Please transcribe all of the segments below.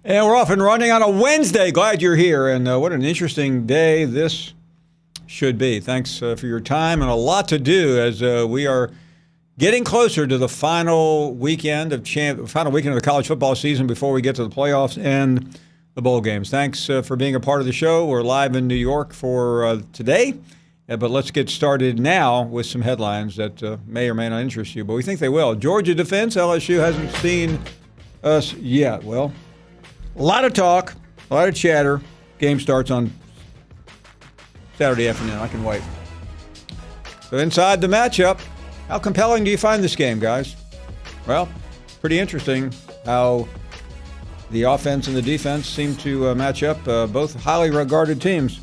And we're off and running on a Wednesday. Glad you're here. And what an interesting day this should be. Thanks for your time and a lot to do as we are getting closer to the final weekend of the college football season before we get to the playoffs and the bowl games. Thanks for being a part of the show. We're live in New York for today. But let's get started now with some headlines that may or may not interest you. But we think they will. Georgia defense, LSU hasn't seen us yet. Well, a lot of talk, a lot of chatter. Game starts on Saturday afternoon. I can wait. So inside the matchup, how compelling do you find this game, guys? Well, pretty interesting how the offense and the defense seem to match up, both highly regarded teams.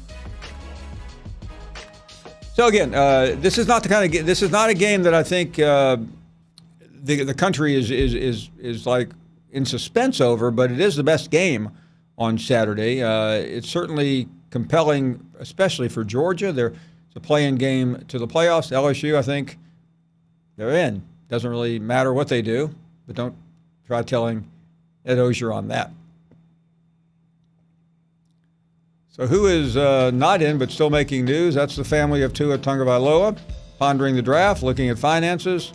So again, this is not a game that I think the country is like in suspense over, but it is the best game on Saturday. It's certainly compelling, especially for Georgia. It's a play-in game to the playoffs. LSU, I think, they're in. Doesn't really matter what they do, but don't try telling Ed Osier on that. So who is not in but still making news? That's the family of Tua Tagovailoa, pondering the draft, looking at finances,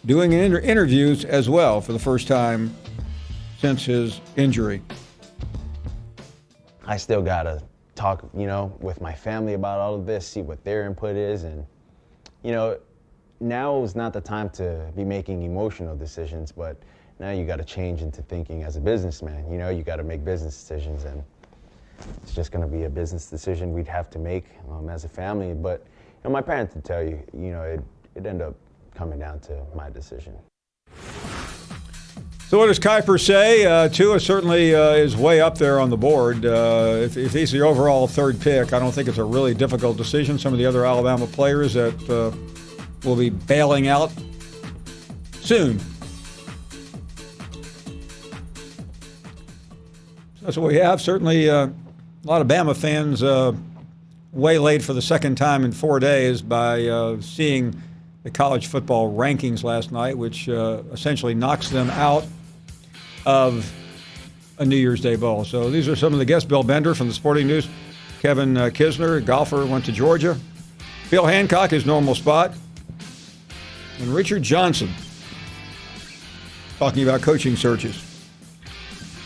doing interviews as well for the first time since his injury. I still got to talk, with my family about all of this, see what their input is. And, now is not the time to be making emotional decisions, but now you got to change into thinking as a businessman. You got to make business decisions, and it's just going to be a business decision we'd have to make as a family. But my parents would tell you, it ended up coming down to my decision. So what does Kuiper say? Tua certainly is way up there on the board. If he's the overall third pick, I don't think it's a really difficult decision. Some of the other Alabama players that will be bailing out soon. That's what we have. Certainly a lot of Bama fans waylaid for the second time in 4 days by seeing the college football rankings last night, which essentially knocks them out of a New Year's Day bowl. So these are some of the guests. Bill Bender from the Sporting News. Kevin Kisner, golfer, went to Georgia. Phil Hancock, his normal spot. And Richard Johnson, talking about coaching searches.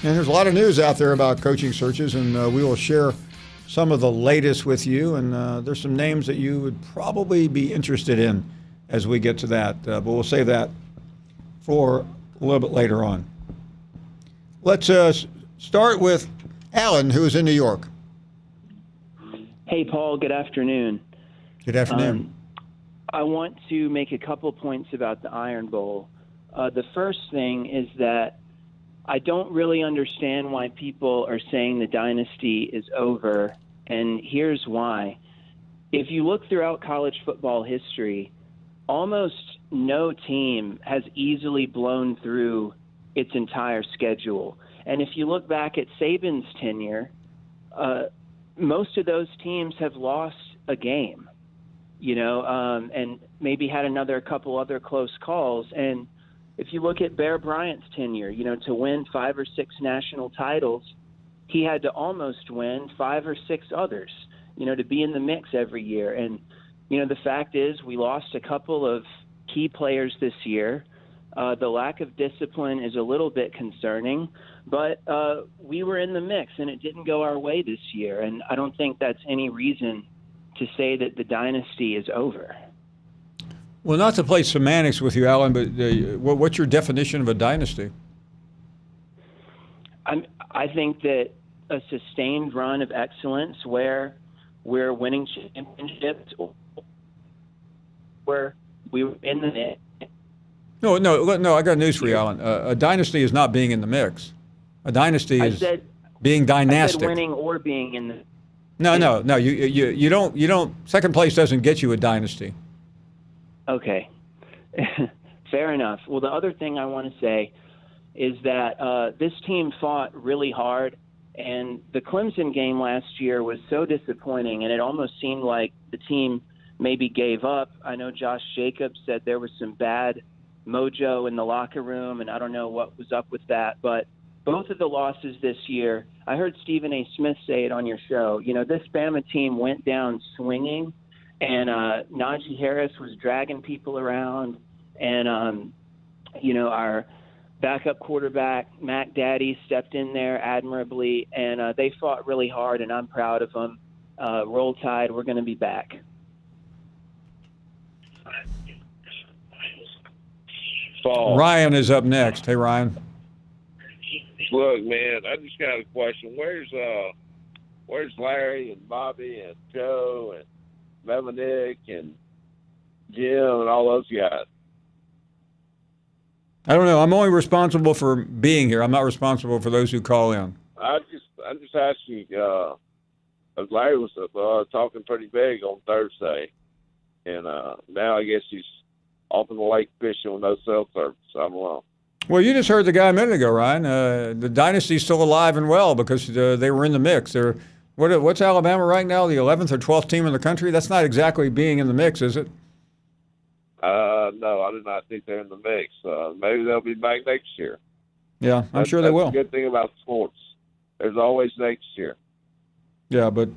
And there's a lot of news out there about coaching searches, and we will share some of the latest with you. And there's some names that you would probably be interested in as we get to that. But we'll save that for a little bit later on. Let's start with Alan, who is in New York. Hey, Paul. Good afternoon. Good afternoon. I want to make a couple points about the Iron Bowl. The first thing is that I don't really understand why people are saying the dynasty is over, and here's why. If you look throughout college football history, almost no team has easily blown through its entire schedule. And if you look back at Saban's tenure, most of those teams have lost a game, and maybe had a couple other close calls. And if you look at Bear Bryant's tenure, to win 5 or 6 national titles, he had to almost win 5 or 6 others, to be in the mix every year. And, the fact is we lost a couple of key players this year. The lack of discipline is a little bit concerning, but we were in the mix and it didn't go our way this year. And I don't think that's any reason to say that the dynasty is over. Well, not to play semantics with you, Alan, but what's your definition of a dynasty? I think that a sustained run of excellence where we're winning championships, where we were in the mix. No, I got news for you, Alan. A dynasty is not being in the mix. A dynasty is being dynastic. I said winning or being in the. No. You don't. Second place doesn't get you a dynasty. Okay, fair enough. Well, the other thing I want to say is that this team fought really hard, and the Clemson game last year was so disappointing, and it almost seemed like the team maybe gave up. I know Josh Jacobs said there was some bad mojo in the locker room, and I don't know what was up with that, but both of the losses this year, I heard Stephen A. Smith say it on your show. This Bama team went down swinging, and Najee Harris was dragging people around, and our backup quarterback Mac Daddy stepped in there admirably, and they fought really hard, and I'm proud of them. Roll Tide, we're going to be back. Paul. Ryan is up next. Hey, Ryan. Look, man, I just got a question. Where's Larry and Bobby and Joe and Dominic and Jim and all those guys? I don't know. I'm only responsible for being here. I'm not responsible for those who call in. I'm just asking. Larry was talking pretty big on Thursday, and now I guess he's off in the lake fishing with no cell service. I don't know. Well, you just heard the guy a minute ago, Ryan. The dynasty's still alive and well because they were in the mix. What's Alabama right now? The 11th or 12th team in the country? That's not exactly being in the mix, is it? No, I do not think they're in the mix. Maybe they'll be back next year. Yeah, I'm sure they will. That's the good thing about sports. There's always next year. Yeah, but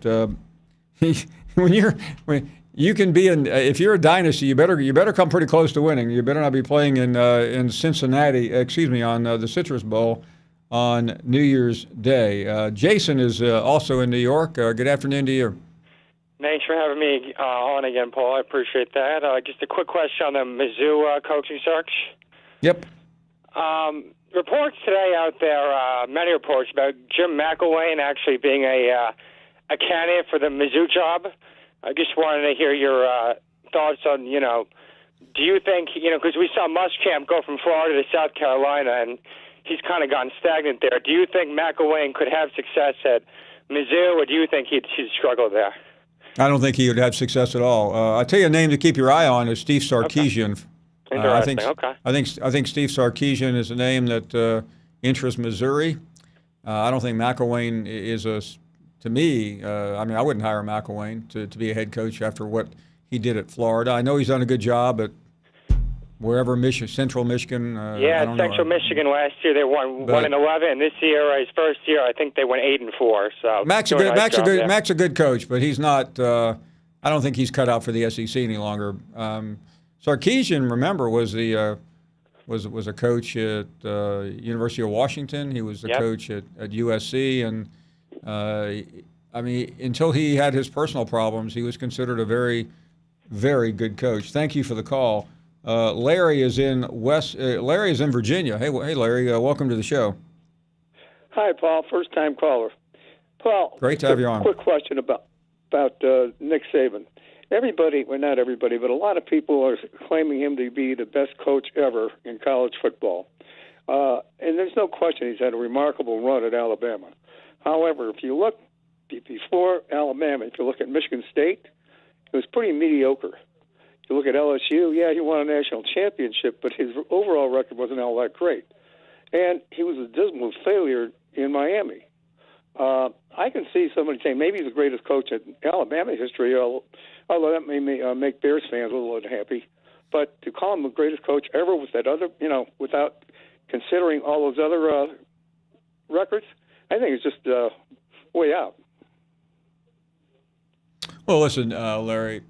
you can be if you're a dynasty, you better come pretty close to winning. You better not be playing in Cincinnati, on the Citrus Bowl on New Year's Day. Jason is also in New York. Good afternoon to you. Thanks for having me on again, Paul. I appreciate that. Just a quick question on the Mizzou coaching search. Yep. Reports today out there, many reports about Jim McElwain actually being a candidate for the Mizzou job. I just wanted to hear your thoughts on, do you think, because we saw Muschamp go from Florida to South Carolina, and he's kind of gotten stagnant there. Do you think McElwain could have success at Mizzou, or do you think he'd struggle there? I don't think he would have success at all. I'll tell you a name to keep your eye on is Steve Sarkisian. Okay. Interesting. I think Steve Sarkisian is a name that interests Missouri. I don't think McElwain is to me, I wouldn't hire McElwain to be a head coach after what he did at Florida. I know he's done a good job at wherever Central Michigan. Central Michigan last year they won 1-11. This year, his first year, I think they went 8-4. So Mac's a good coach, but he's not. I don't think he's cut out for the SEC any longer. Sarkisian, remember, was a coach at University of Washington. He was the coach at USC, and until he had his personal problems, he was considered a very, very good coach. Thank you for the call. Larry is in Virginia. Hey, Larry, welcome to the show. Hi, Paul. First-time caller. Paul, great to have you on. Quick question about Nick Saban. Everybody, well, not everybody, but a lot of people are claiming him to be the best coach ever in college football. And there's no question he's had a remarkable run at Alabama. However, if you look before Alabama, if you look at Michigan State, it was pretty mediocre. You look at LSU, he won a national championship, but his overall record wasn't all that great. And he was a dismal failure in Miami. I can see somebody saying maybe he's the greatest coach in Alabama history, although that may make Bears fans a little unhappy. But to call him the greatest coach ever with that other, without considering all those other records, I think it's just way out. Well, listen, Larry,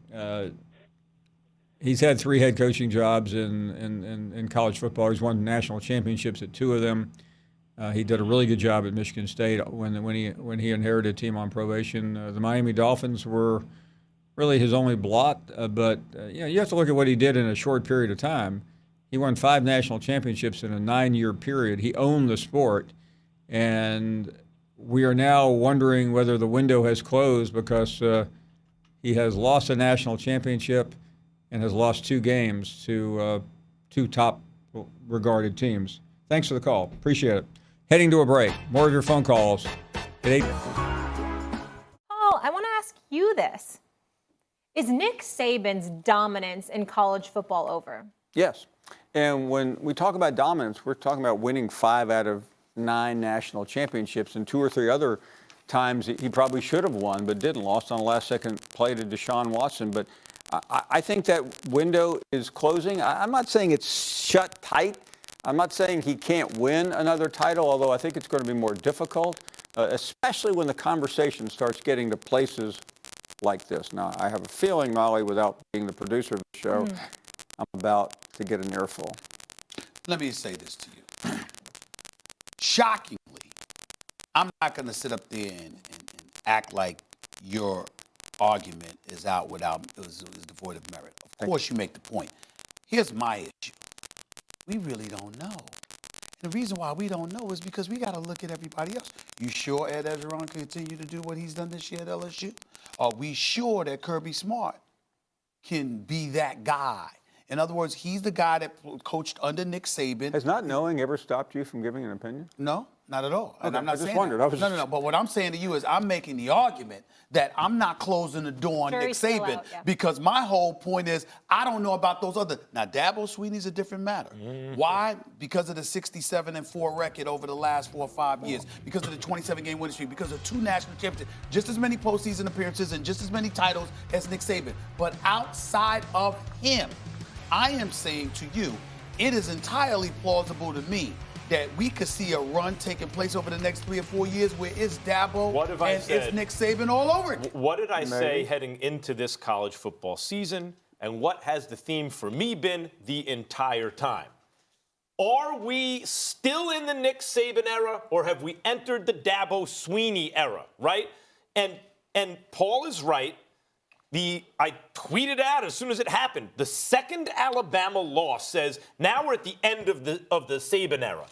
he's had 3 head coaching jobs in college football. He's won national championships at 2 of them. He did a really good job at Michigan State when he inherited a team on probation. The Miami Dolphins were really his only blot, but you have to look at what he did in a short period of time. He won 5 national championships in a 9-year period. He owned the sport, and we are now wondering whether the window has closed because he has lost a national championship and has lost 2 games to 2 top-regarded teams. Thanks for the call. Appreciate it. Heading to a break. More of your phone calls at 8. Paul, I want to ask you this. Is Nick Saban's dominance in college football over? Yes. And when we talk about dominance, we're talking about winning 5 out of 9 national championships, and 2 or 3 other times he probably should have won but didn't. Lost on a last-second play to Deshaun Watson. But I think that window is closing. I'm not saying it's shut tight, I'm not saying he can't win another title, although I think it's going to be more difficult, especially when the conversation starts getting to places like this. Now, I have a feeling, Molly, without being the producer of the show, I'm about to get an earful. Let me say this to you. Shockingly, I'm not going to sit up there and act like your argument is devoid of merit. Of course, you make the point. Here's my issue. We really don't know. And the reason why we don't know is because we got to look at everybody else. You sure Ed Egeron can continue to do what he's done this year at LSU? Are we sure that Kirby Smart can be that guy? In other words, he's the guy that coached under Nick Saban. Has not knowing ever stopped you from giving an opinion? No, not at all. Okay, And I'm not I just saying wondered. that. No. But what I'm saying to you is I'm making the argument that I'm not closing the door on Nick Jury's still Saban out, yeah. because my whole point is I don't know about those other. Now, Dabo Swinney's a different matter. Why? Because of the 67-4 record over the last 4 or 5 years. Because of the 27-game winning streak. Because of 2 national championships. Just as many postseason appearances and just as many titles as Nick Saban. But outside of him, I am saying to you, it is entirely plausible to me that we could see a run taking place over the next 3 or 4 years where it's Dabo and it's Nick Saban all over it. What did I say heading into this college football season? And what has the theme for me been the entire time? Are we still in the Nick Saban era, or have we entered the Dabo Swinney era, right? And Paul is right. I tweeted out as soon as it happened. The second Alabama loss says now we're at the end of the Saban era.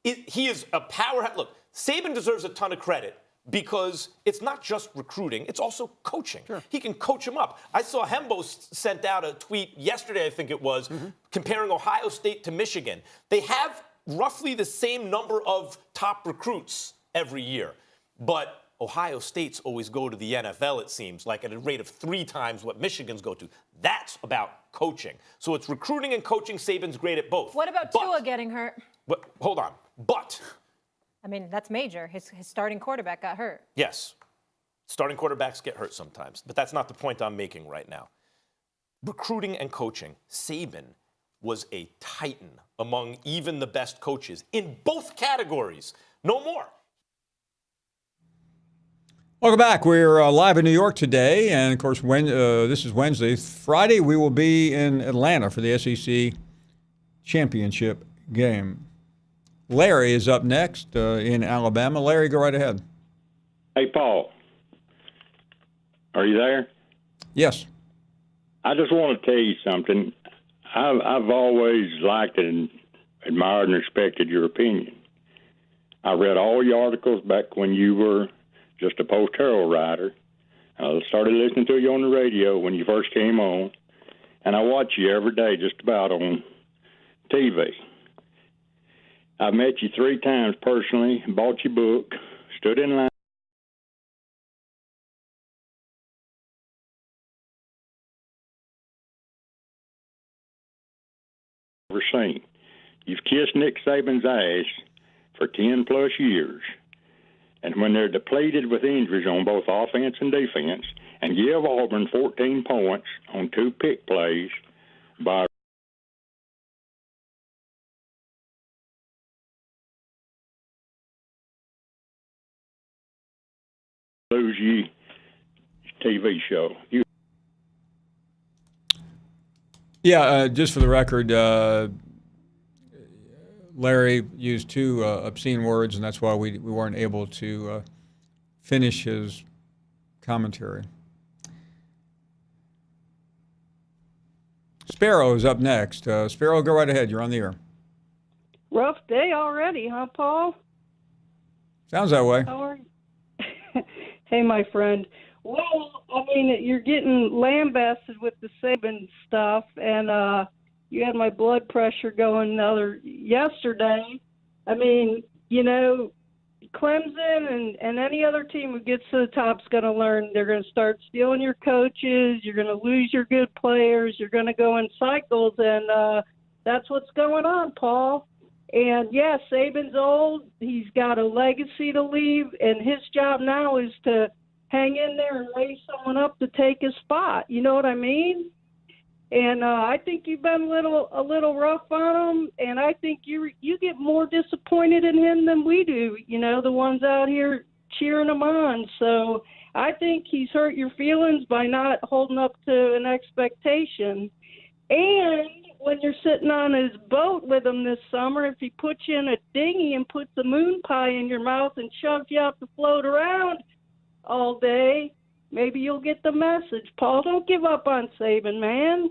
He is a powerhouse. Look, Saban deserves a ton of credit because it's not just recruiting; it's also coaching. Sure. He can coach him up. I saw Hembo sent out a tweet yesterday, I think it was, comparing Ohio State to Michigan. They have roughly the same number of top recruits every year, but Ohio State's always go to the NFL, it seems, like at a rate of 3 times what Michigan's go to. That's about coaching. So it's recruiting and coaching. Saban's great at both. What about Tua getting hurt? But hold on. But I mean, that's major. His starting quarterback got hurt. yes, starting quarterbacks get hurt sometimes. But that's not the point I'm making right now. Recruiting and coaching. Saban was a titan among even the best coaches in both categories. No more. Welcome back. We're live in New York today, and of course, this is Wednesday. Friday, we will be in Atlanta for the SEC championship game. Larry is up next in Alabama. Larry, go right ahead. Hey, Paul. Are you there? Yes. I just want to tell you something. I've always liked and admired and respected your opinion. I read all your articles back when you were just a Post-Herald writer. I started listening to you on the radio when you first came on, and I watch you every day just about on TV. I've met you 3 times personally, bought your book, stood in line. Ever seen. You've kissed Nick Saban's ass for 10 plus years. And when they're depleted with injuries on both offense and defense, and give Auburn 14 points on 2 pick plays by lose you TV show. Just for the record, Larry used 2 obscene words, and that's why we weren't able to finish his commentary. Sparrow is up next. Sparrow, go right ahead. You're on the air. Rough day already, huh, Paul? Sounds that way. How are you? Hey, my friend. Well, I mean, you're getting lambasted with the Saban stuff, and you had my blood pressure going yesterday. I mean, you know, Clemson and any other team who gets to the top is going to learn. They're going to start stealing your coaches. You're going to lose your good players. You're going to go in cycles, and that's what's going on, Paul. And, yeah, Saban's old. He's got a legacy to leave, and his job now is to hang in there and raise someone up to take his spot. You know what I mean? And I think you've been a little rough on him, and I think you get more disappointed in him than we do. You know, the ones out here cheering him on. So I think he's hurt your feelings by not holding up to an expectation. And when you're sitting on his boat with him this summer, if he puts you in a dinghy and puts a moon pie in your mouth and shoves you out to float around all day, maybe you'll get the message. Paul, don't give up on Saban, man.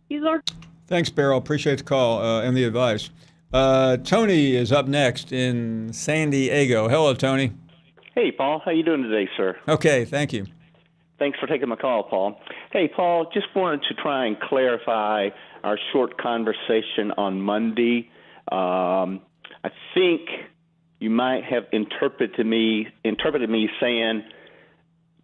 He's our... Thanks, Beryl. Appreciate the call and the advice. Tony is up next in San Diego. Hello, Tony. Hey, Paul. How you doing today, sir? Okay, thank you. Thanks for taking my call, Paul. Hey, Paul, just wanted to try and clarify our short conversation on Monday. I think you might have interpreted me saying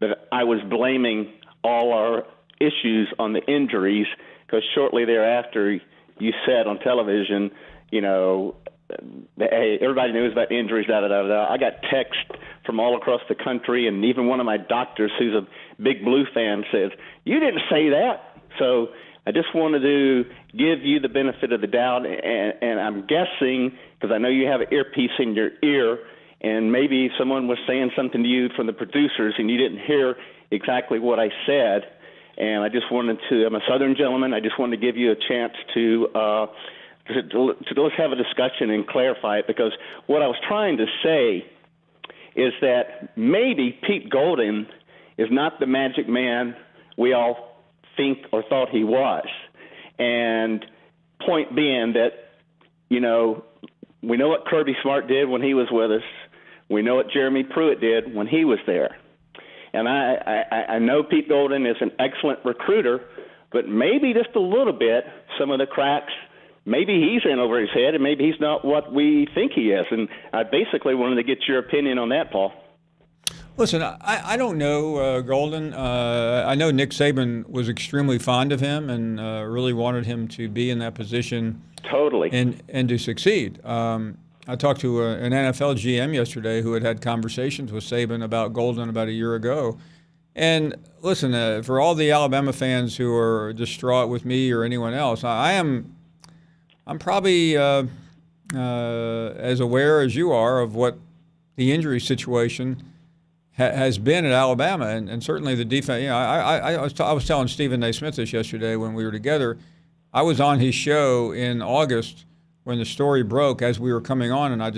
that I was blaming all our issues on the injuries, because shortly thereafter you said on television, you know, hey, everybody knows about injuries, da-da-da-da. I got text from all across the country, and even one of my doctors who's a big Blue fan says, you didn't say that. So I just wanted to give you the benefit of the doubt, and I'm guessing, because I know you have an earpiece in your ear, and maybe someone was saying something to you from the producers, and you didn't hear exactly what I said. And I just wanted to, I'm a Southern gentleman, I just wanted to give you a chance to let's have a discussion and clarify it, because what I was trying to say is that maybe Pete Golden is not the magic man we all think or thought he was. And point being that, you know, we know what Kirby Smart did when he was with us. We know what Jeremy Pruitt did when he was there. And I know Pete Golden is an excellent recruiter, but maybe just a little bit, some of the cracks, maybe he's in over his head, and maybe he's not what we think he is. And I basically wanted to get your opinion on that, Paul. Listen, I don't know Golden. I know Nick Saban was extremely fond of him and really wanted him to be in that position. Totally. And to succeed. I talked to an NFL GM yesterday who had conversations with Saban about Golden about a year ago. And listen, for all the Alabama fans who are distraught with me or anyone else, I'm probably as aware as you are of what the injury situation has been at Alabama, and certainly the defense. You know, I was telling Stephen A. Smith this yesterday when we were together. I was on his show in August when the story broke as we were coming on, and I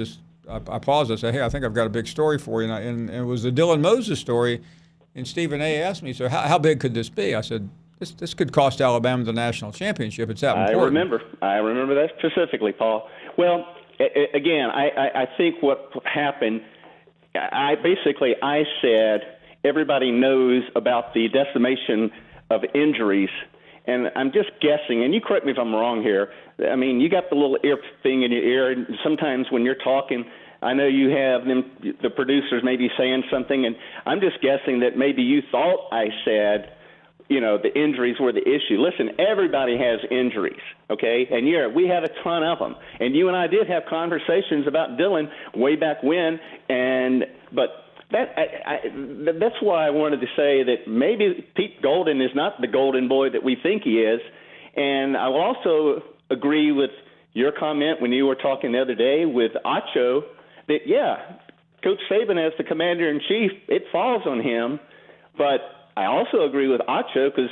paused. I said, "Hey, I think I've got a big story for you," and it was the Dylan Moses story. And Stephen A. asked me, "So how big could this be?" I said, This could cost Alabama the national championship. It's that important. I remember that specifically, Paul. Well, again, I think what happened, I said everybody knows about the decimation of injuries, and I'm just guessing, and you correct me if I'm wrong here. I mean, you got the little ear thing in your ear, and sometimes when you're talking, I know you have the producers maybe saying something, and I'm just guessing that maybe you thought I said, you know, the injuries were the issue. Listen, everybody has injuries, okay? And we have a ton of them. And you and I did have conversations about Dylan way back when, but that's why I wanted to say that maybe Pete Golden is not the golden boy that we think he is. And I will also agree with your comment when you were talking the other day with Acho that, yeah, Coach Saban as the commander-in-chief, it falls on him, but I also agree with Acho because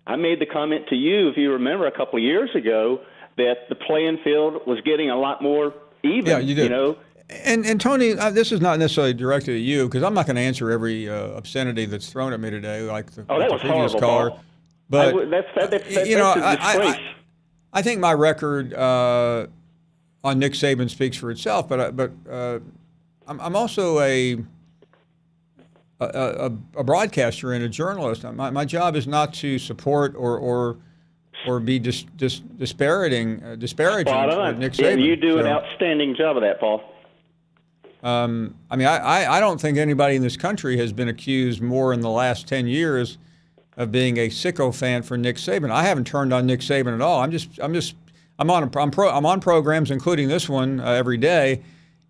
I made the comment to you, if you remember, a couple of years ago that the playing field was getting a lot more even. Yeah, you did. You know? And Tony, this is not necessarily directed at you because I'm not going to answer every obscenity that's thrown at me today, like the, that the was previous horrible, caller. Paul. But that's you know, a disgrace. I think my record on Nick Saban speaks for itself. But I'm also a broadcaster and a journalist. My job is not to support or be disparaging of Nick Saban. Yeah, you do an outstanding job of that, Paul. I mean, I don't think anybody in this country has been accused more in the last 10 years of being a sicko fan for Nick Saban. I haven't turned on Nick Saban at all. I'm on programs, including this one, every day,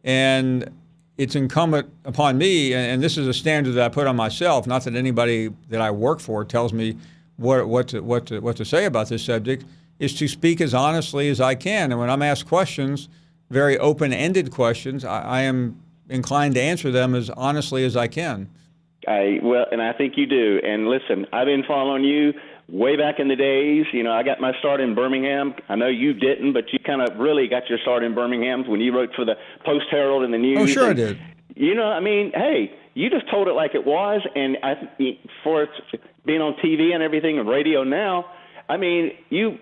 and it's incumbent upon me, and this is a standard that I put on myself, not that anybody that I work for tells me what to say about this subject is to speak as honestly as I can. And when I'm asked questions, very open-ended questions, I am inclined to answer them as honestly as I can. And I think you do. And listen, I've been following you way back in the days. You know, I got my start in Birmingham. I know you didn't, but you kind of really got your start in Birmingham when you wrote for the Post-Herald and the News. Oh, sure I did. You know, I mean, hey, you just told it like it was. And for being on TV and everything and radio now, I mean, you're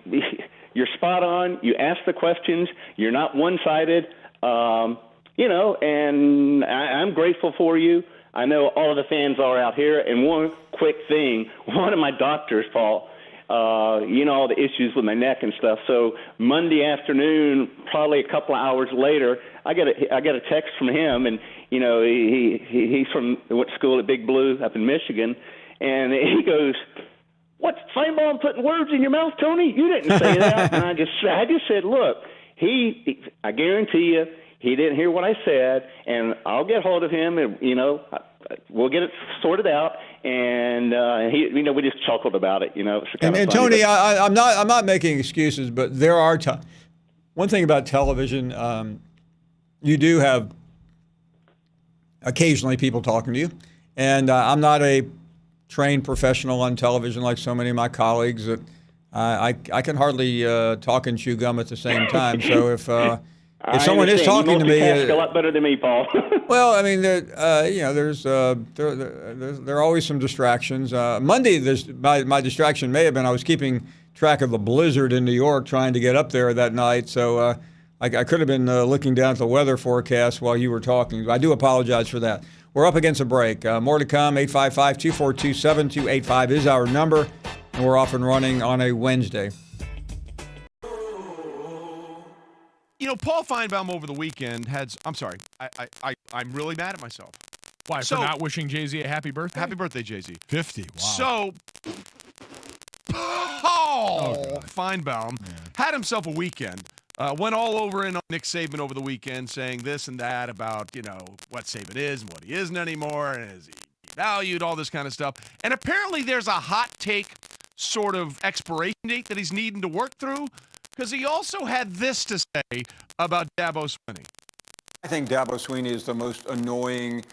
spot on. You ask the questions. You're not one-sided. You know, and I'm grateful for you. I know all of the fans are out here. And one quick thing, one of my doctors, Paul, you know, all the issues with my neck and stuff. So Monday afternoon, probably a couple of hours later, I get a text from him, and you know, he's went to school at Big Blue up in Michigan, and he goes, "What's Finebaum putting words in your mouth, Tony? You didn't say that." And I just said, "Look, I guarantee you." He didn't hear what I said, and I'll get hold of him, and you know, we'll get it sorted out. And you know, we just chuckled about it. You know, and Tony, I'm not making excuses, but there are one thing about television. You do have occasionally people talking to you, and I'm not a trained professional on television like so many of my colleagues. That I can hardly talk and chew gum at the same time. So if someone is talking to me, a lot better than me, Paul. Well, I mean, you know, there are always some distractions. Monday, my distraction may have been I was keeping track of the blizzard in New York, trying to get up there that night. So I could have been looking down at the weather forecast while you were talking. I do apologize for that. We're up against a break. More to come. 855-242-7285 is our number, and we're off and running on a Wednesday. You know, Paul Finebaum over the weekend I'm really mad at myself. Why, for not wishing Jay-Z a happy birthday? Happy birthday, Jay-Z. 50, wow. So, Paul Finebaum had himself a weekend. Went all over in on Nick Saban over the weekend, saying this and that about, you know, what Saban is and what he isn't anymore, and is he valued, all this kind of stuff. And apparently there's a hot take sort of expiration date that he's needing to work through, because he also had this to say about Dabo Swinney. I think Dabo Swinney is the most annoying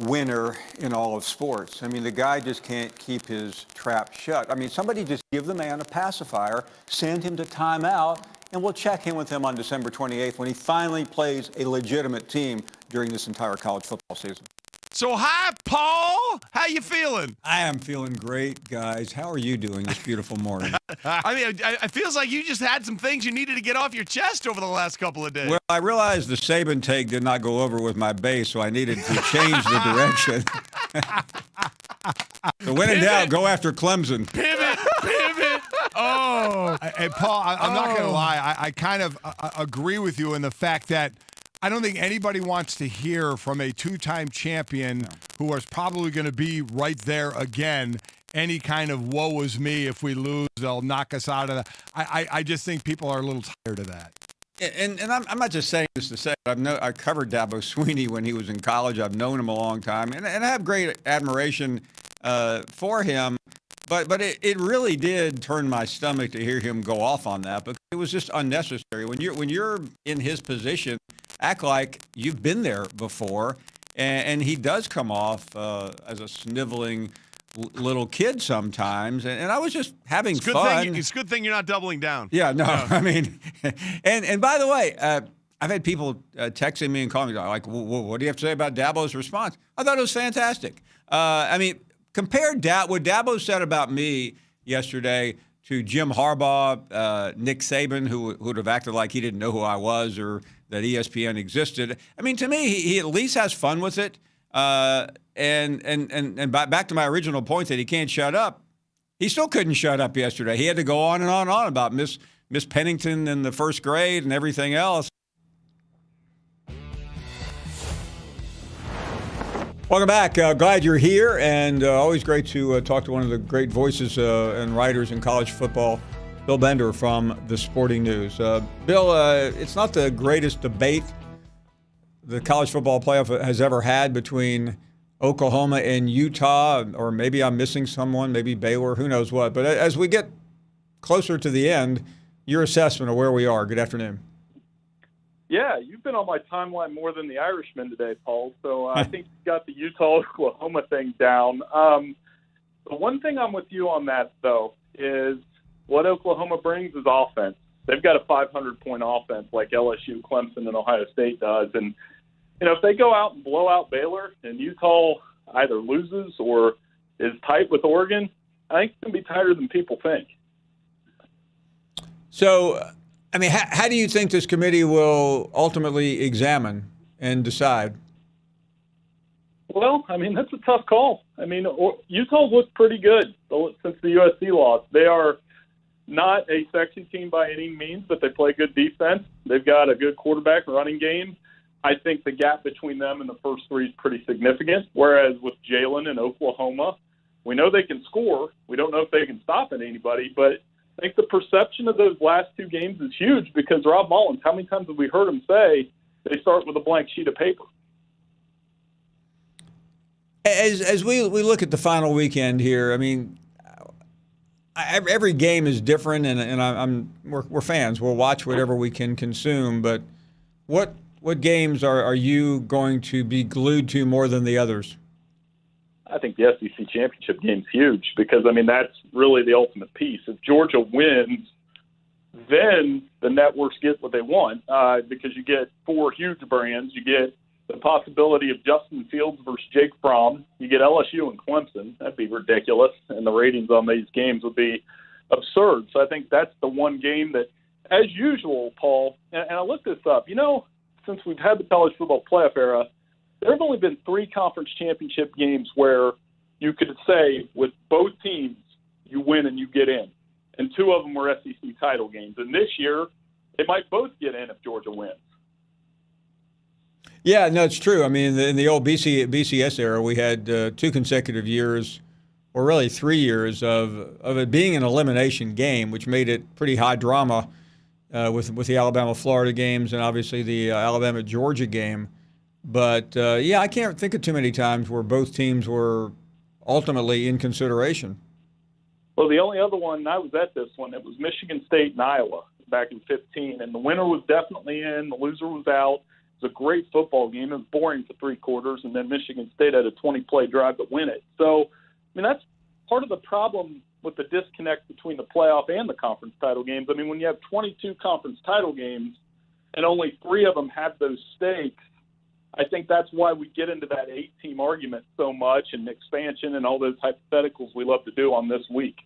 winner in all of sports. I mean, the guy just can't keep his trap shut. I mean, somebody just give the man a pacifier, send him to timeout, and we'll check in with him on December 28th when he finally plays a legitimate team during this entire college football season. So, hi, Paul. How you feeling? I am feeling great, guys. How are you doing this beautiful morning? I mean, it feels like you just had some things you needed to get off your chest over the last couple of days. Well, I realized the Saban take did not go over with my base, so I needed to change the direction. So when in doubt, go after Clemson. Pivot. Oh. Hey, Paul, I'm not going to lie. I kind of agree with you in the fact that I don't think anybody wants to hear from a two-time champion who was probably going to be right there again any kind of woe is me. If we lose, they'll knock us out of the. I just think people are a little tired of that. And I'm not just saying this to say it. I covered Dabo Swinney when he was in college. I've known him a long time, and I have great admiration for him. But it really did turn my stomach to hear him go off on that, because it was just unnecessary. When you're in his position, act like you've been there before, and he does come off as a sniveling little kid sometimes, and I was just having fun. It's a good thing you're not doubling down. Yeah, no, I mean, and by the way, I've had people texting me and calling me like, what do you have to say about Dabo's response? I thought it was fantastic. I mean, compare what Dabo said about me yesterday to Jim Harbaugh, Nick Saban, who would have acted like he didn't know who I was or that ESPN existed. I mean, to me, he at least has fun with it. And back to my original point that he can't shut up, he still couldn't shut up yesterday. He had to go on and on and on about Miss Pennington in the first grade and everything else. Welcome back. Glad you're here, and always great to talk to one of the great voices and writers in college football, Bill Bender from the Sporting News. Bill, it's not the greatest debate the college football playoff has ever had between Oklahoma and Utah, or maybe I'm missing someone, maybe Baylor, who knows what. But as we get closer to the end, your assessment of where we are. Good afternoon. Yeah, you've been on my timeline more than the Irishman today, Paul. So I think you got the Utah-Oklahoma thing down. The one thing I'm with you on that, though, is what Oklahoma brings is offense. They've got a 500-point offense like LSU, Clemson, and Ohio State does. And, if they go out and blow out Baylor and Utah either loses or is tight with Oregon, I think it's going to be tighter than people think. So, I mean, how do you think this committee will ultimately examine and decide? Well, I mean, that's a tough call. I mean, Utah looked pretty good since the USC loss. They are not a sexy team by any means, but they play good defense. They've got a good quarterback running game. I think the gap between them and the first three is pretty significant, whereas with Jalen and Oklahoma, we know they can score. We don't know if they can stop at anybody, but I think the perception of those last two games is huge because Rob Mullins, how many times have we heard him say they start with a blank sheet of paper? As we look at the final weekend here, I mean, every game is different, and we're fans. We'll watch whatever we can consume. But what games are you going to be glued to more than the others? I think the SEC championship game's huge because, I mean, that's really the ultimate piece. If Georgia wins, then the networks get what they want because you get four huge brands. You get the possibility of Justin Fields versus Jake Fromm. You get LSU and Clemson. That'd be ridiculous, and the ratings on these games would be absurd. So I think that's the one game that, as usual, Paul, and I looked this up, since we've had the college football playoff era, there have only been 3 conference championship games where you could say with both teams you win and you get in. And 2 of them were SEC title games. And this year, they might both get in if Georgia wins. Yeah, no, it's true. I mean, in the old BCS era, we had 2 consecutive years, or really 3 years, of it being an elimination game, which made it pretty high drama with the Alabama-Florida games and obviously the Alabama-Georgia game. But, I can't think of too many times where both teams were ultimately in consideration. Well, the only other one, I was at this one, it was Michigan State and Iowa back in 2015. And the winner was definitely in, the loser was out. It was a great football game. It was boring for 3 quarters, and then Michigan State had a 20-play drive to win it. So, I mean, that's part of the problem with the disconnect between the playoff and the conference title games. I mean, when you have 22 conference title games and only 3 of them have those stakes, I think that's why we get into that 8-team argument so much and expansion and all those hypotheticals we love to do on this week.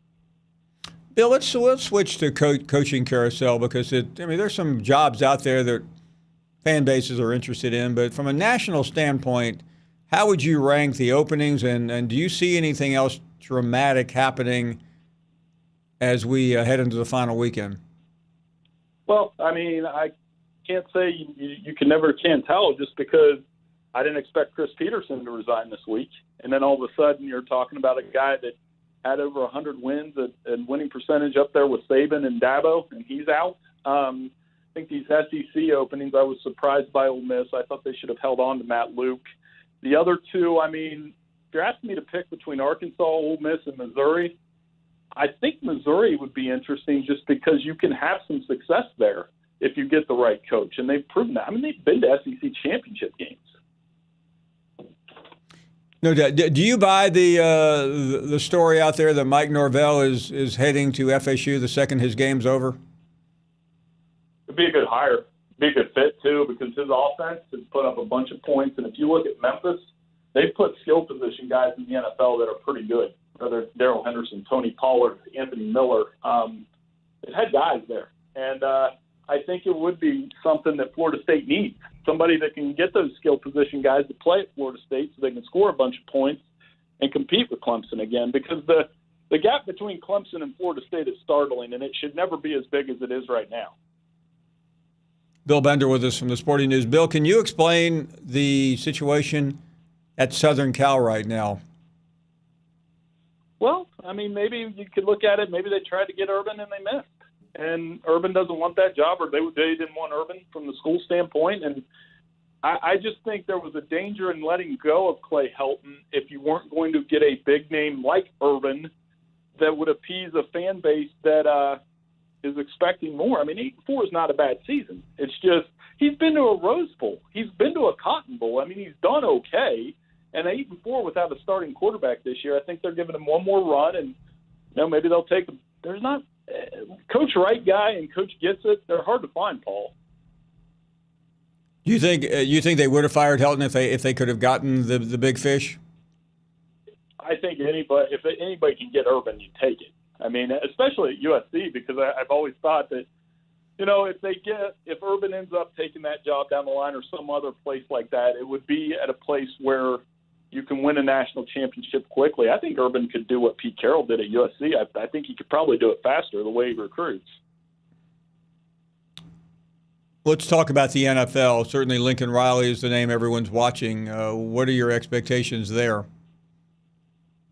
Bill, let's switch to coaching carousel because there's some jobs out there that fan bases are interested in, but from a national standpoint, how would you rank the openings, and do you see anything else dramatic happening as we head into the final weekend? Well, I mean, I can't say you can tell just because I didn't expect Chris Peterson to resign this week. And then all of a sudden you're talking about a guy that had over 100 wins and winning percentage up there with Saban and Dabo, and he's out. I think these SEC openings, I was surprised by Ole Miss. I thought they should have held on to Matt Luke. The other 2, I mean, if you're asking me to pick between Arkansas, Ole Miss, and Missouri, I think Missouri would be interesting just because you can have some success there if you get the right coach. And they've proven that. I mean, they've been to SEC championship games. No doubt. Do you buy the story out there that Mike Norvell is heading to FSU the second his game's over? It'd be a good hire. Be a good fit, too, because his offense has put up a bunch of points. And if you look at Memphis, they've put skill position guys in the NFL that are pretty good, whether it's Darrell Henderson, Tony Pollard, Anthony Miller. They've had guys there. And I think it would be something that Florida State needs, somebody that can get those skill position guys to play at Florida State so they can score a bunch of points and compete with Clemson again, because the gap between Clemson and Florida State is startling, and it should never be as big as it is right now. Bill Bender with us from the Sporting News. Bill, can you explain the situation at Southern Cal right now? Well, I mean, maybe you could look at it. Maybe they tried to get Urban and they missed. And Urban doesn't want that job, or they didn't want Urban from the school standpoint. And I just think there was a danger in letting go of Clay Helton if you weren't going to get a big name like Urban that would appease a fan base that is expecting more. I mean, 8-4 is not a bad season. It's just he's been to a Rose Bowl. He's been to a Cotton Bowl. I mean, he's done okay. And 8-4 without a starting quarterback this year, I think they're giving him one more run, and maybe they'll take him. There's not Coach Wright guy and Coach Gets It. They're hard to find, Paul. You think they would have fired Helton if they could have gotten the big fish? I think if anybody can get Urban, you take it. I mean, especially at USC, because I've always thought that, if Urban ends up taking that job down the line or some other place like that, it would be at a place where you can win a national championship quickly. I think Urban could do what Pete Carroll did at USC. I think he could probably do it faster the way he recruits. Let's talk about the NFL. Certainly Lincoln Riley is the name everyone's watching. What are your expectations there?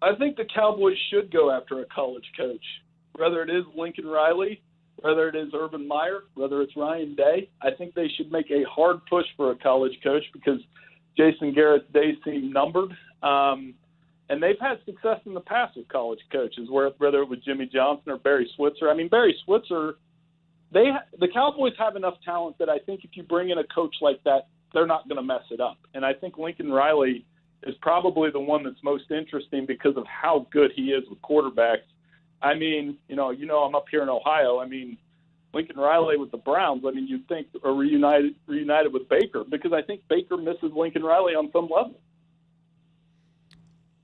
I think the Cowboys should go after a college coach, whether it is Lincoln Riley, whether it is Urban Meyer, whether it's Ryan Day. I think they should make a hard push for a college coach because Jason Garrett's days seem numbered. And they've had success in the past with college coaches, whether it was Jimmy Johnson or Barry Switzer. I mean, Barry Switzer, the Cowboys have enough talent that I think if you bring in a coach like that, they're not going to mess it up. And I think Lincoln Riley is probably the one that's most interesting because of how good he is with quarterbacks. I mean, I'm up here in Ohio. I mean, Lincoln Riley with the Browns, I mean, you'd think are reunited with Baker because I think Baker misses Lincoln Riley on some level.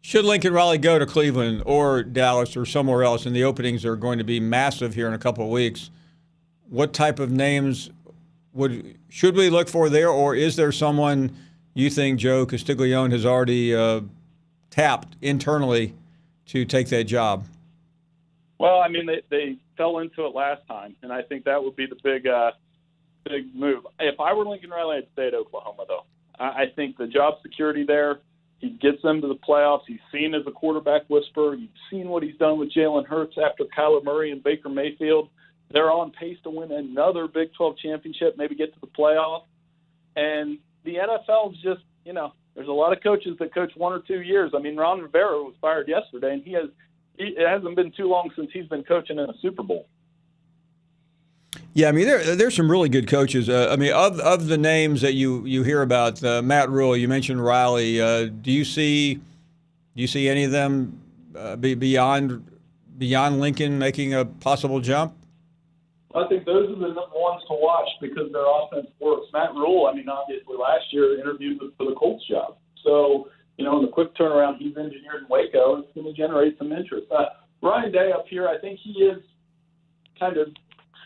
Should Lincoln Riley go to Cleveland or Dallas or somewhere else, and the openings are going to be massive here in a couple of weeks, what type of names should we look for there, or is there someone you think Joe Castiglione has already tapped internally to take that job? Well, I mean, they fell into it last time, and I think that would be the big move. If I were Lincoln Riley, I'd stay at Oklahoma, though. I think the job security there, he gets them to the playoffs. He's seen as a quarterback whisperer. You've seen what he's done with Jalen Hurts after Kyler Murray and Baker Mayfield. They're on pace to win another Big 12 championship, maybe get to the playoff. And the NFL is just, there's a lot of coaches that coach 1 or 2 years. I mean, Ron Rivera was fired yesterday, and it hasn't been too long since he's been coaching in a Super Bowl. Yeah, I mean, there's some really good coaches. I mean, of the names that you hear about, Matt Rule, you mentioned Riley. Do you see any of them beyond Lincoln making a possible jump? I think those are the ones to watch because their offense works. Matt Rule, I mean, obviously last year interviewed for the Colts job. So, in the quick turnaround he's engineered in Waco, it's going to generate some interest. Ryan Day up here, I think he is kind of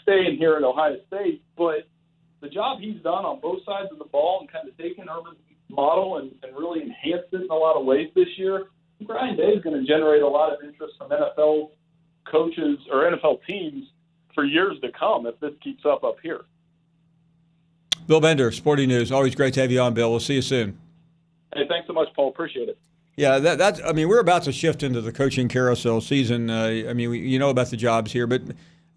staying here at Ohio State, but the job he's done on both sides of the ball and kind of taken Urban's model and really enhanced it in a lot of ways this year, Ryan Day is going to generate a lot of interest from NFL coaches or NFL teams for years to come if this keeps up here. Bill Bender, Sporting News. Always great to have you on, Bill. We'll see you soon. Hey, thanks so much, Paul. Appreciate it. Yeah, I mean, we're about to shift into the coaching carousel season. I mean, you know about the jobs here, but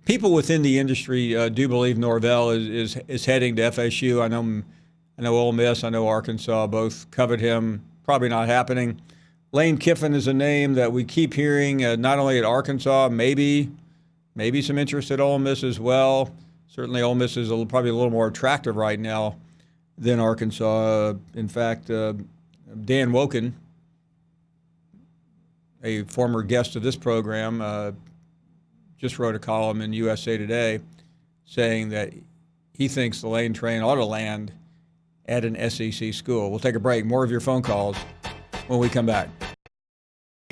people within the industry do believe Norvell is heading to FSU. I know Ole Miss, I know Arkansas, both covet him. Probably not happening. Lane Kiffin is a name that we keep hearing, not only at Arkansas, maybe some interest at Ole Miss as well. Certainly, Ole Miss is probably a little more attractive right now than Arkansas. In fact, Dan Woken, a former guest of this program, just wrote a column in USA Today saying that he thinks the Lane train ought to land at an SEC school. We'll take a break. More of your phone calls when we come back.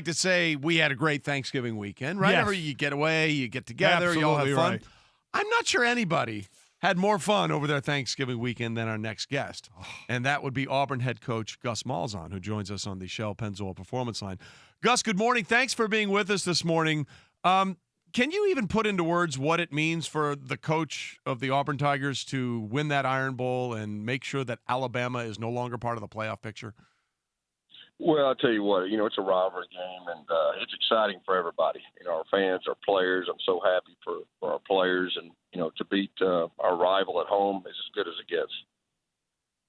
To say we had a great Thanksgiving weekend, right? Yes. Whenever you get away, you get together, you all have fun. Right. I'm not sure anybody had more fun over their Thanksgiving weekend than our next guest, and that would be Auburn head coach Gus Malzahn, who joins us on the Shell Pennzoil Performance Line. Gus, good morning. Thanks for being with us this morning. Can you even put into words what it means for the coach of the Auburn Tigers to win that Iron Bowl and make sure that Alabama is no longer part of the playoff picture? Well, I'll tell you what, it's a rivalry game, and it's exciting for everybody. Our fans, our players. I'm so happy for our players, and, to beat our rival at home is as good as it gets.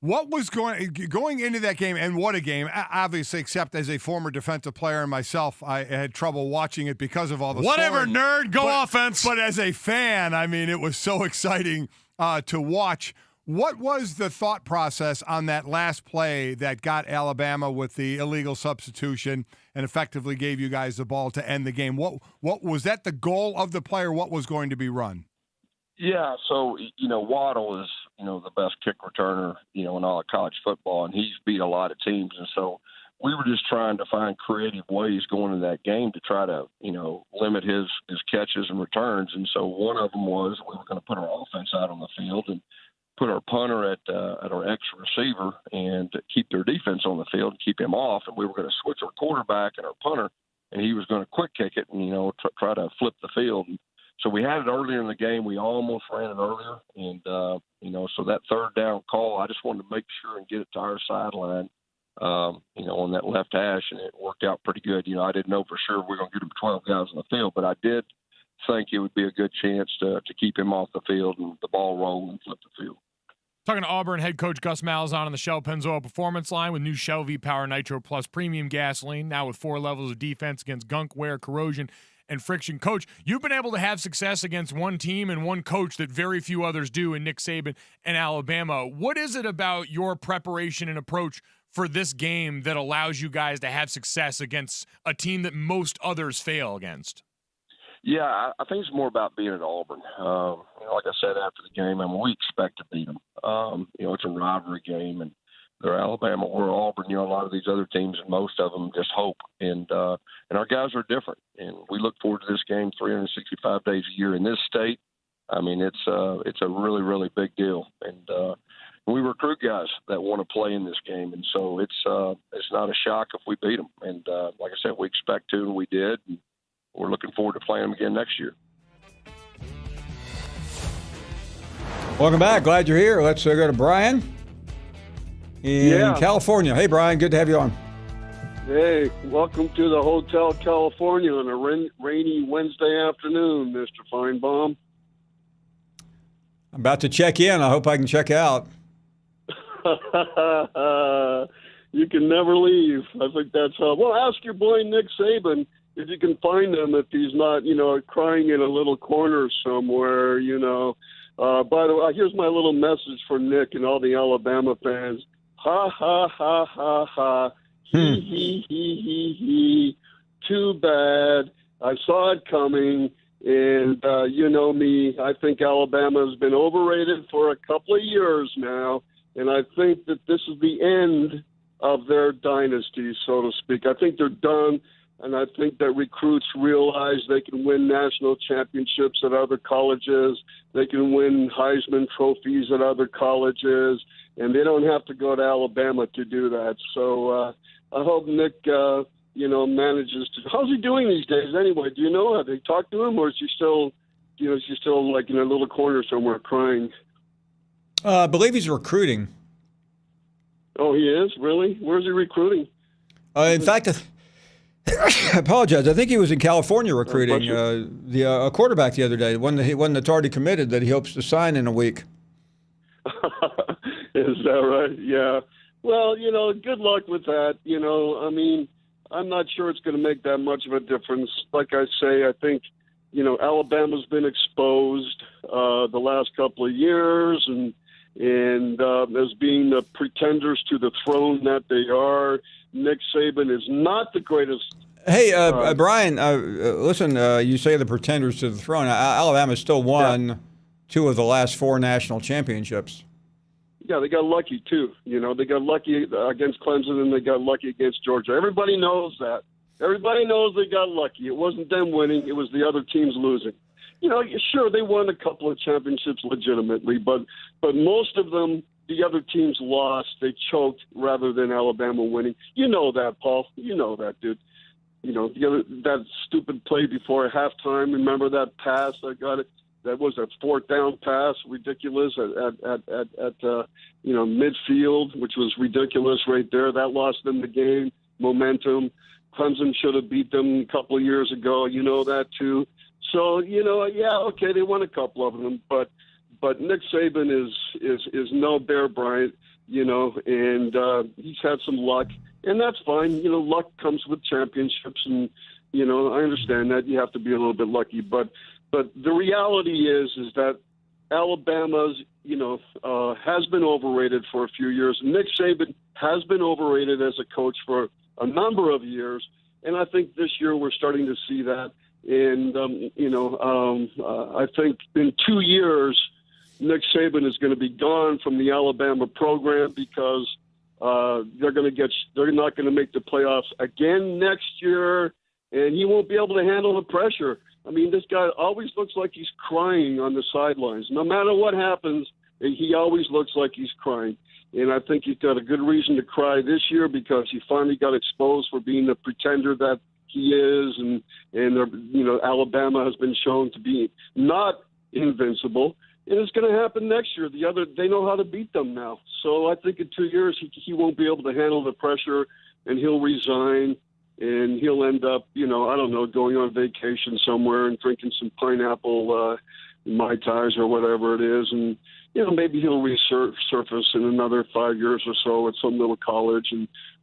What was going into that game, and what a game, obviously, except as a former defensive player and myself, I had trouble watching it because of all the Whatever, scoring. nerd, go offense. But as a fan, I mean, it was so exciting to watch. What was the thought process on that last play that got Alabama with the illegal substitution and effectively gave you guys the ball to end the game? What was that the goal of the play, or what was going to be run? Yeah, so Waddle is the best kick returner in all of college football, and he's beat a lot of teams, and so we were just trying to find creative ways going into that game to try to limit his catches and returns, and so one of them was we were going to put our offense out on the field and put our punter at our extra receiver and keep their defense on the field and keep him off, and we were going to switch our quarterback and our punter, and he was going to quick kick it and try to flip the field. And so we had it earlier in the game. We almost ran it earlier, and so that third down call, I just wanted to make sure and get it to our sideline, on that left hash, and it worked out pretty good. I didn't know for sure we were going to get him 12 guys on the field, but I did think it would be a good chance to keep him off the field and the ball roll and flip the field. Talking to Auburn head coach Gus Malzahn on the Shell Pennzoil Performance Line with new Shell V-Power Nitro Plus Premium Gasoline, now with 4 levels of defense against gunk, wear, corrosion, and friction. Coach, you've been able to have success against one team and one coach that very few others do in Nick Saban and Alabama. What is it about your preparation and approach for this game that allows you guys to have success against a team that most others fail against? Yeah, I think it's more about being at Auburn. Like I said after the game, we expect to beat them. It's a rivalry game, and they're Alabama, we're Auburn. A lot of these other teams, and most of them just hope. And our guys are different, and we look forward to this game 365 days a year in this state. It's a really, really big deal, and we recruit guys that want to play in this game, and so it's not a shock if we beat them. And like I said, we expect to, and we did. And we're looking forward to playing them again next year. Welcome back. Glad you're here. Let's go to Brian in California. Hey, Brian. Good to have you on. Hey, welcome to the Hotel California on a rainy Wednesday afternoon, Mr. Finebaum. I'm about to check in. I hope I can check out. You can never leave. I think that's how. Well, ask your boy Nick Saban if you can find him, if he's not, crying in a little corner somewhere, By the way, here's my little message for Nick and all the Alabama fans. Ha, ha, ha, ha, ha. He. Too bad. I saw it coming. And you know me, I think Alabama has been overrated for a couple of years now. And I think that this is the end of their dynasty, so to speak. I think they're done. And I think that recruits realize they can win national championships at other colleges. They can win Heisman trophies at other colleges. And they don't have to go to Alabama to do that. So I hope Nick, manages to. How's he doing these days anyway? Do you know? Have they talked to him, or is he still, like in a little corner somewhere crying? I believe he's recruiting. Oh, he is? Really? Where's he recruiting? In fact, I apologize. I think he was in California recruiting a quarterback the other day, one that's already committed that he hopes to sign in a week. Is that right? Yeah. Well, good luck with that. I'm not sure it's going to make that much of a difference. Like I say, I think, Alabama's been exposed the last couple of years and as being the pretenders to the throne that they are. Nick Saban is not the greatest. Hey, Brian, listen, you say the pretenders to the throne. Alabama still won 2 of the last 4 national championships. Yeah, they got lucky, too. They got lucky against Clemson and they got lucky against Georgia. Everybody knows that. Everybody knows they got lucky. It wasn't them winning. It was the other teams losing. Sure, they won a couple of championships legitimately, but most of them, the other teams lost. They choked rather than Alabama winning. You know that, Paul. You know that, dude. That stupid play before halftime. Remember that pass? I got it. That was a 4th down pass, ridiculous at midfield, which was ridiculous right there. That lost them the game, momentum. Clemson should have beat them a couple of years ago. You know that too. So okay, they won a couple of them, but Nick Saban is no Bear Bryant. and he's had some luck, and that's fine. Luck comes with championships, and I understand that you have to be a little bit lucky, but the reality is that Alabama's has been overrated for a few years. Nick Saban has been overrated as a coach for a number of years, and I think this year we're starting to see that. And I think in 2 years, Nick Saban is going to be gone from the Alabama program because they're not going to make the playoffs again next year, and he won't be able to handle the pressure. I mean, this guy always looks like he's crying on the sidelines. No matter what happens, he always looks like he's crying. And I think he's got a good reason to cry this year because he finally got exposed for being the pretender that he is, and Alabama has been shown to be not invincible. And it's going to happen next year. They know how to beat them now. So I think in 2 years he won't be able to handle the pressure, and he'll resign, and he'll end up, going on vacation somewhere and drinking some pineapple Mai Tais or whatever it is, and maybe he'll resurface in another 5 years or so at some little college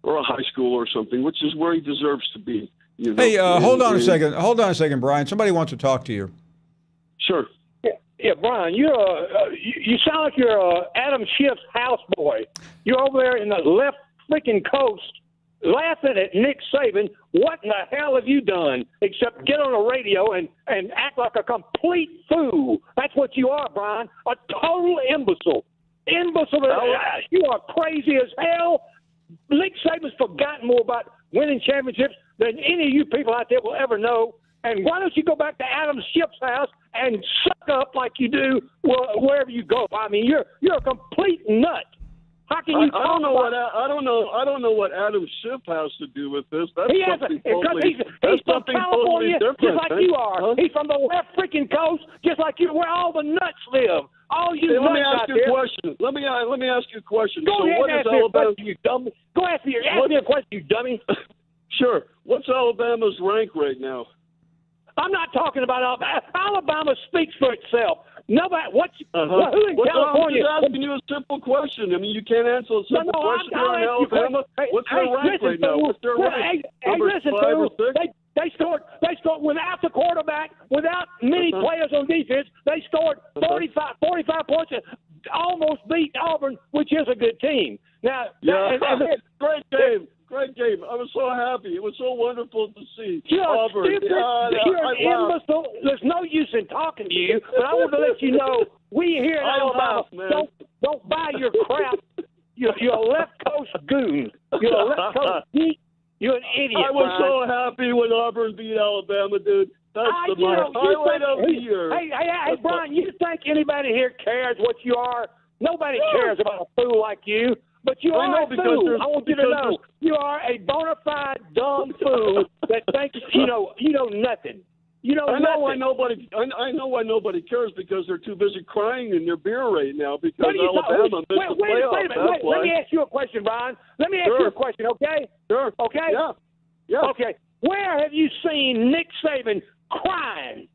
or a high school or something, which is where he deserves to be. Hey, hold on a second. Hold on a second, Brian. Somebody wants to talk to you. Sure. Yeah, Brian, you sound like you're Adam Schiff's houseboy. You're over there in the left freaking coast laughing at Nick Saban. What in the hell have you done except get on the radio and act like a complete fool? That's what you are, Brian. A total imbecile. You are crazy as hell. Nick Saban's forgotten more about winning championships than any of you people out there will ever know. And why don't you go back to Adam Schiff's house and suck up like you do wherever you go? I mean, you're a complete nut. How can you? I don't know what Adam Schiff has to do with this. That's he's from California, just like you are. Huh? He's from the left freaking coast, just like you, where all the nuts live. All you nuts let me ask out you there. a question. Let me ask you a question. Go ahead and ask me a question, you dummy. Go ask me a question, you dummy. Sure. What's Alabama's rank right now? I'm not talking about Alabama. Alabama speaks for itself. Nobody. Who in California? I'm just asking you a simple question. I mean, you can't answer a simple question on Alabama. What's their rank right now? What's their rank? Listen, 5 or 6? They scored without the quarterback, without many players on defense. They scored 45 points and almost beat Auburn, which is a good team. Now, great game. Great game. I was so happy. It was so wonderful to see. You're Auburn. Stupid. You're an imbecile. There's no use in talking to you, but I want to let you know we here in Alabama don't buy your crap. You're a left coast goon. You're a left coast geek. You're an idiot. I was so happy when Auburn beat Alabama, dude. That's my highlight of the year. Hey, Brian, you think anybody here cares what you are? Nobody cares about a fool like you. But you are a fool. I want you to know you are a bona fide dumb fool that thinks you know nothing. You know nothing. I know why nobody cares because they're too busy crying in their beer right now because Alabama missed the playoffs. Wait a minute. Let me ask you a question, Brian. Let me ask you a question, okay? Sure. Okay? Yeah. Okay. Where have you seen Nick Saban crying?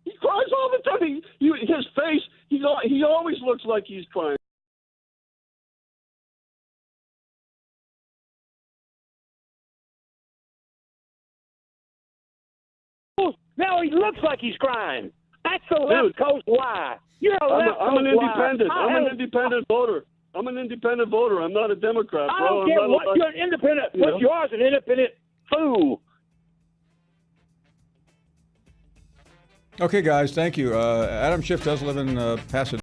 He cries all the time. His face, he always looks like he's crying. Now he looks like he's crying. That's the left coast lie. You're a left I'm an coast independent. lie. I'm an independent voter. I'm an independent voter. I'm not a Democrat. I don't care what you're an independent. What you are is an independent fool. Okay, guys, thank you. Adam Schiff does live in Pasadena.